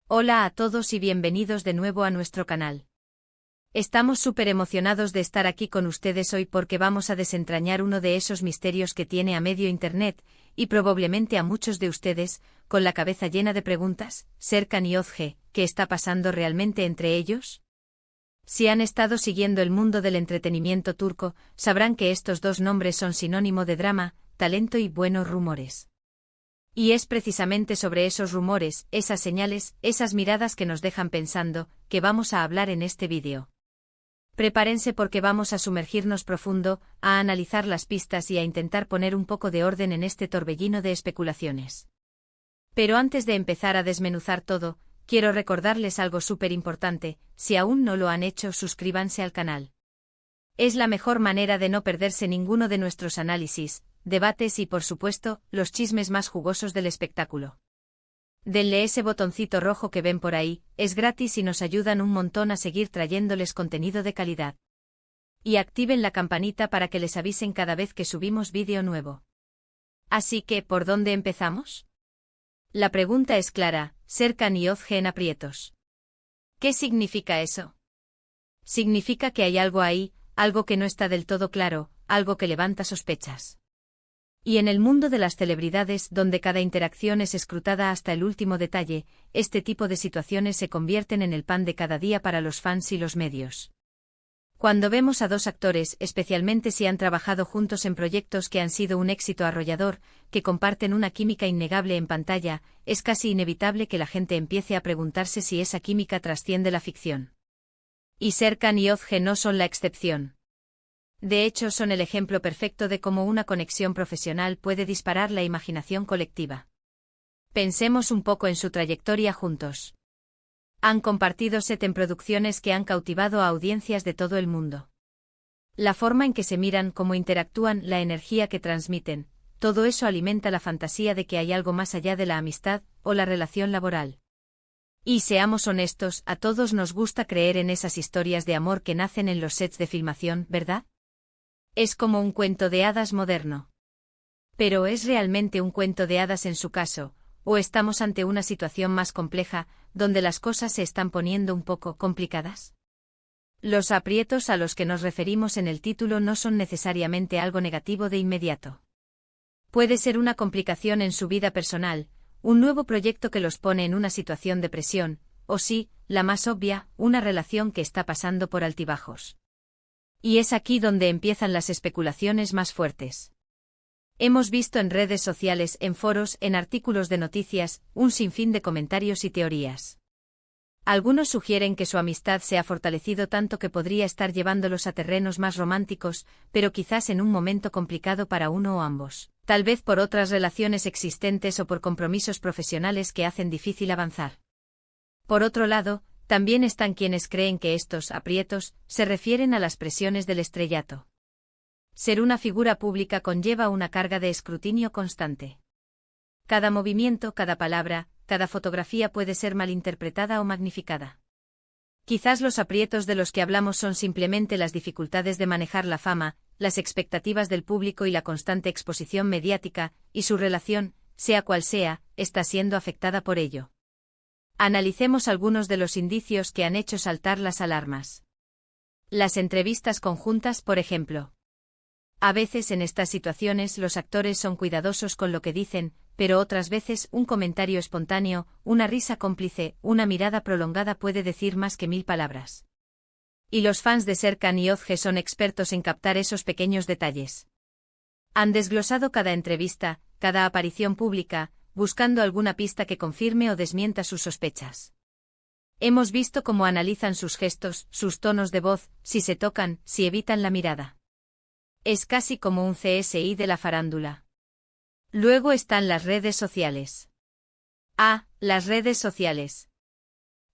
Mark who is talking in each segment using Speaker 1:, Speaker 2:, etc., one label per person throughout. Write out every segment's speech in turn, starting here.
Speaker 1: Hola a todos y bienvenidos de nuevo a nuestro canal. Estamos súper emocionados de estar aquí con ustedes hoy porque vamos a desentrañar uno de esos misterios que tiene a medio Internet, y probablemente a muchos de ustedes, con la cabeza llena de preguntas. Serkan y Özge, ¿qué está pasando realmente entre ellos? Si han estado siguiendo el mundo del entretenimiento turco, sabrán que estos dos nombres son sinónimo de drama, talento y buenos rumores. Y es precisamente sobre esos rumores, esas señales, esas miradas que nos dejan pensando, que vamos a hablar en este vídeo. Prepárense porque vamos a sumergirnos profundo, a analizar las pistas y a intentar poner un poco de orden en este torbellino de especulaciones. Pero antes de empezar a desmenuzar todo, quiero recordarles algo súper importante: si aún no lo han hecho, suscríbanse al canal. Es la mejor manera de no perderse ninguno de nuestros análisis, debates y, por supuesto, los chismes más jugosos del espectáculo. Denle ese botoncito rojo que ven por ahí, es gratis y nos ayudan un montón a seguir trayéndoles contenido de calidad. Y activen la campanita para que les avisen cada vez que subimos vídeo nuevo. Así que, ¿por dónde empezamos? La pregunta es clara: Serkan y Özge en aprietos. ¿Qué significa eso? Significa que hay algo ahí, algo que no está del todo claro, algo que levanta sospechas. Y en el mundo de las celebridades, donde cada interacción es escrutada hasta el último detalle, este tipo de situaciones se convierten en el pan de cada día para los fans y los medios. Cuando vemos a dos actores, especialmente si han trabajado juntos en proyectos que han sido un éxito arrollador, que comparten una química innegable en pantalla, es casi inevitable que la gente empiece a preguntarse si esa química trasciende la ficción. Y Serkan y Özge no son la excepción. De hecho, son el ejemplo perfecto de cómo una conexión profesional puede disparar la imaginación colectiva. Pensemos un poco en su trayectoria juntos. Han compartido set en producciones que han cautivado a audiencias de todo el mundo. La forma en que se miran, cómo interactúan, la energía que transmiten, todo eso alimenta la fantasía de que hay algo más allá de la amistad o la relación laboral. Y seamos honestos, a todos nos gusta creer en esas historias de amor que nacen en los sets de filmación, ¿verdad? Es como un cuento de hadas moderno. Pero ¿es realmente un cuento de hadas en su caso, o estamos ante una situación más compleja, donde las cosas se están poniendo un poco complicadas? Los aprietos a los que nos referimos en el título no son necesariamente algo negativo de inmediato. Puede ser una complicación en su vida personal, un nuevo proyecto que los pone en una situación de presión, o sí, la más obvia, una relación que está pasando por altibajos. Y es aquí donde empiezan las especulaciones más fuertes. Hemos visto en redes sociales, en foros, en artículos de noticias, un sinfín de comentarios y teorías. Algunos sugieren que su amistad se ha fortalecido tanto que podría estar llevándolos a terrenos más románticos, pero quizás en un momento complicado para uno o ambos, tal vez por otras relaciones existentes o por compromisos profesionales que hacen difícil avanzar. Por otro lado, también están quienes creen que estos aprietos se refieren a las presiones del estrellato. Ser una figura pública conlleva una carga de escrutinio constante. Cada movimiento, cada palabra, cada fotografía puede ser malinterpretada o magnificada. Quizás los aprietos de los que hablamos son simplemente las dificultades de manejar la fama, las expectativas del público y la constante exposición mediática, y su relación, sea cual sea, está siendo afectada por ello. Analicemos algunos de los indicios que han hecho saltar las alarmas. Las entrevistas conjuntas, por ejemplo. A veces en estas situaciones los actores son cuidadosos con lo que dicen, pero otras veces un comentario espontáneo, una risa cómplice, una mirada prolongada puede decir más que 1000 palabras. Y los fans de Serkan y Özge son expertos en captar esos pequeños detalles. Han desglosado cada entrevista, cada aparición pública, buscando alguna pista que confirme o desmienta sus sospechas. Hemos visto cómo analizan sus gestos, sus tonos de voz, si se tocan, si evitan la mirada. Es casi como un CSI de la farándula. Luego están las redes sociales. Las redes sociales.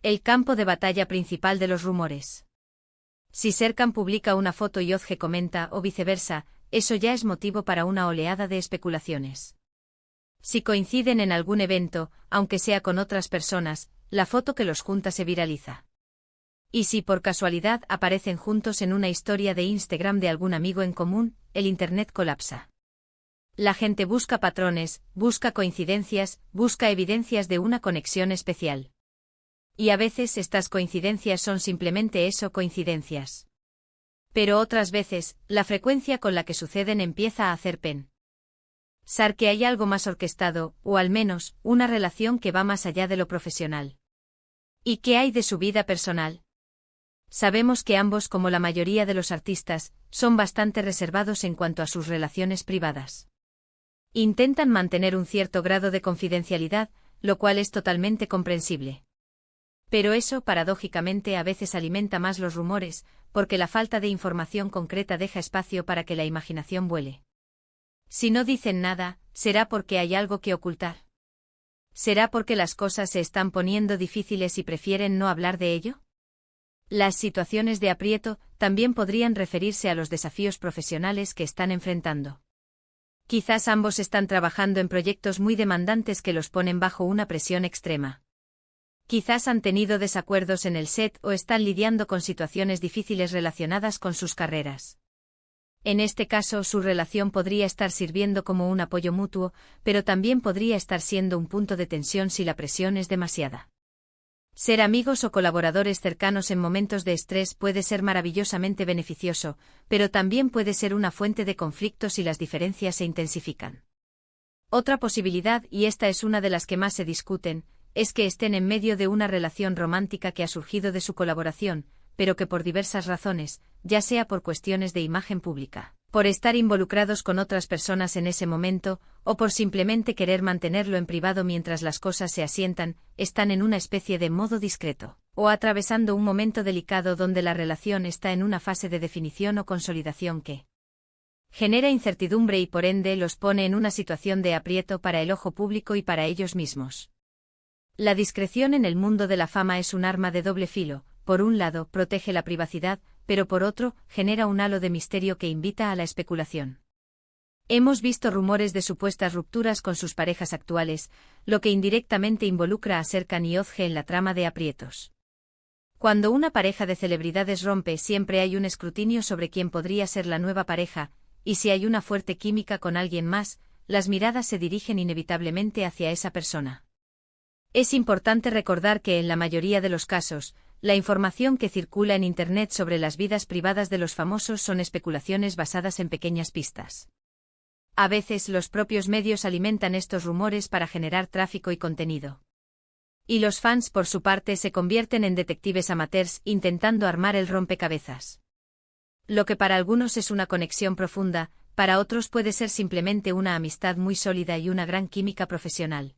Speaker 1: El campo de batalla principal de los rumores. Si Serkan publica una foto y Özge comenta, o viceversa, eso ya es motivo para una oleada de especulaciones. Si coinciden en algún evento, aunque sea con otras personas, la foto que los junta se viraliza. Y si por casualidad aparecen juntos en una historia de Instagram de algún amigo en común, el Internet colapsa. La gente busca patrones, busca coincidencias, busca evidencias de una conexión especial. Y a veces estas coincidencias son simplemente eso, coincidencias. Pero otras veces, la frecuencia con la que suceden empieza a hacer pensar que hay algo más orquestado, o al menos, una relación que va más allá de lo profesional. ¿Y qué hay de su vida personal? Sabemos que ambos, como la mayoría de los artistas, son bastante reservados en cuanto a sus relaciones privadas. Intentan mantener un cierto grado de confidencialidad, lo cual es totalmente comprensible. Pero eso, paradójicamente, a veces alimenta más los rumores, porque la falta de información concreta deja espacio para que la imaginación vuele. Si no dicen nada, ¿será porque hay algo que ocultar? ¿Será porque las cosas se están poniendo difíciles y prefieren no hablar de ello? Las situaciones de aprieto también podrían referirse a los desafíos profesionales que están enfrentando. Quizás ambos están trabajando en proyectos muy demandantes que los ponen bajo una presión extrema. Quizás han tenido desacuerdos en el set o están lidiando con situaciones difíciles relacionadas con sus carreras. En este caso, su relación podría estar sirviendo como un apoyo mutuo, pero también podría estar siendo un punto de tensión si la presión es demasiada. Ser amigos o colaboradores cercanos en momentos de estrés puede ser maravillosamente beneficioso, pero también puede ser una fuente de conflictos si las diferencias se intensifican. Otra posibilidad, y esta es una de las que más se discuten, es que estén en medio de una relación romántica que ha surgido de su colaboración, pero que por diversas razones, ya sea por cuestiones de imagen pública, por estar involucrados con otras personas en ese momento, o por simplemente querer mantenerlo en privado mientras las cosas se asientan, están en una especie de modo discreto, o atravesando un momento delicado donde la relación está en una fase de definición o consolidación que genera incertidumbre y por ende los pone en una situación de aprieto para el ojo público y para ellos mismos. La discreción en el mundo de la fama es un arma de doble filo. Por un lado, protege la privacidad, pero por otro, genera un halo de misterio que invita a la especulación. Hemos visto rumores de supuestas rupturas con sus parejas actuales, lo que indirectamente involucra a Serkan y Özge en la trama de aprietos. Cuando una pareja de celebridades rompe, siempre hay un escrutinio sobre quién podría ser la nueva pareja, y si hay una fuerte química con alguien más, las miradas se dirigen inevitablemente hacia esa persona. Es importante recordar que en la mayoría de los casos, la información que circula en Internet sobre las vidas privadas de los famosos son especulaciones basadas en pequeñas pistas. A veces los propios medios alimentan estos rumores para generar tráfico y contenido. Y los fans, por su parte, se convierten en detectives amateurs intentando armar el rompecabezas. Lo que para algunos es una conexión profunda, para otros puede ser simplemente una amistad muy sólida y una gran química profesional.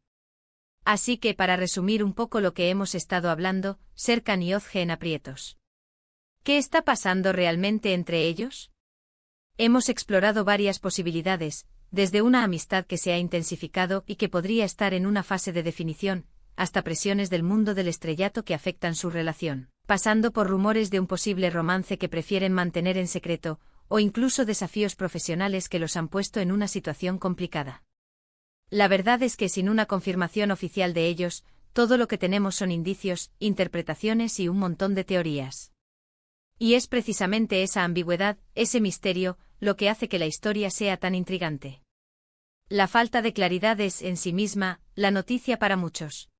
Speaker 1: Así que, para resumir un poco lo que hemos estado hablando, Serkan y Özge en aprietos. ¿Qué está pasando realmente entre ellos? Hemos explorado varias posibilidades, desde una amistad que se ha intensificado y que podría estar en una fase de definición, hasta presiones del mundo del estrellato que afectan su relación, pasando por rumores de un posible romance que prefieren mantener en secreto, o incluso desafíos profesionales que los han puesto en una situación complicada. La verdad es que sin una confirmación oficial de ellos, todo lo que tenemos son indicios, interpretaciones y un montón de teorías. Y es precisamente esa ambigüedad, ese misterio, lo que hace que la historia sea tan intrigante. La falta de claridad es, en sí misma, la noticia para muchos.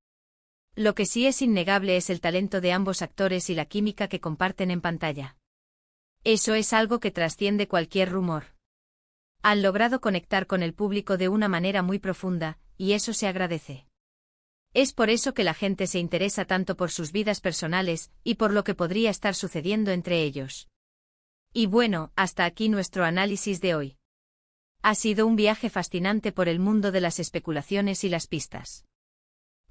Speaker 1: Lo que sí es innegable es el talento de ambos actores y la química que comparten en pantalla. Eso es algo que trasciende cualquier rumor. Han logrado conectar con el público de una manera muy profunda, y eso se agradece. Es por eso que la gente se interesa tanto por sus vidas personales, y por lo que podría estar sucediendo entre ellos. Y bueno, hasta aquí nuestro análisis de hoy. Ha sido un viaje fascinante por el mundo de las especulaciones y las pistas.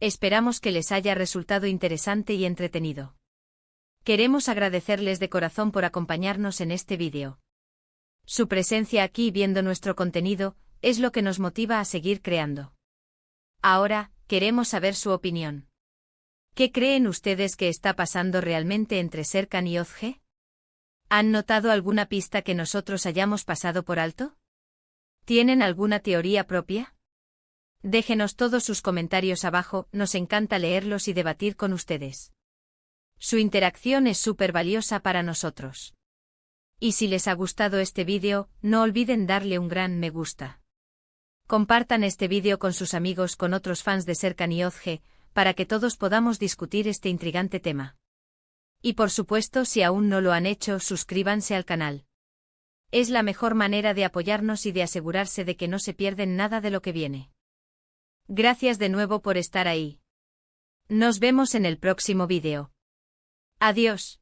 Speaker 1: Esperamos que les haya resultado interesante y entretenido. Queremos agradecerles de corazón por acompañarnos en este vídeo. Su presencia aquí viendo nuestro contenido es lo que nos motiva a seguir creando. Ahora, queremos saber su opinión. ¿Qué creen ustedes que está pasando realmente entre Serkan y Özge? ¿Han notado alguna pista que nosotros hayamos pasado por alto? ¿Tienen alguna teoría propia? Déjenos todos sus comentarios abajo, nos encanta leerlos y debatir con ustedes. Su interacción es súper valiosa para nosotros. Y si les ha gustado este vídeo, no olviden darle un gran me gusta. Compartan este vídeo con sus amigos, con otros fans de Serkan y Özge, para que todos podamos discutir este intrigante tema. Y por supuesto, si aún no lo han hecho, suscríbanse al canal. Es la mejor manera de apoyarnos y de asegurarse de que no se pierden nada de lo que viene. Gracias de nuevo por estar ahí. Nos vemos en el próximo vídeo. Adiós.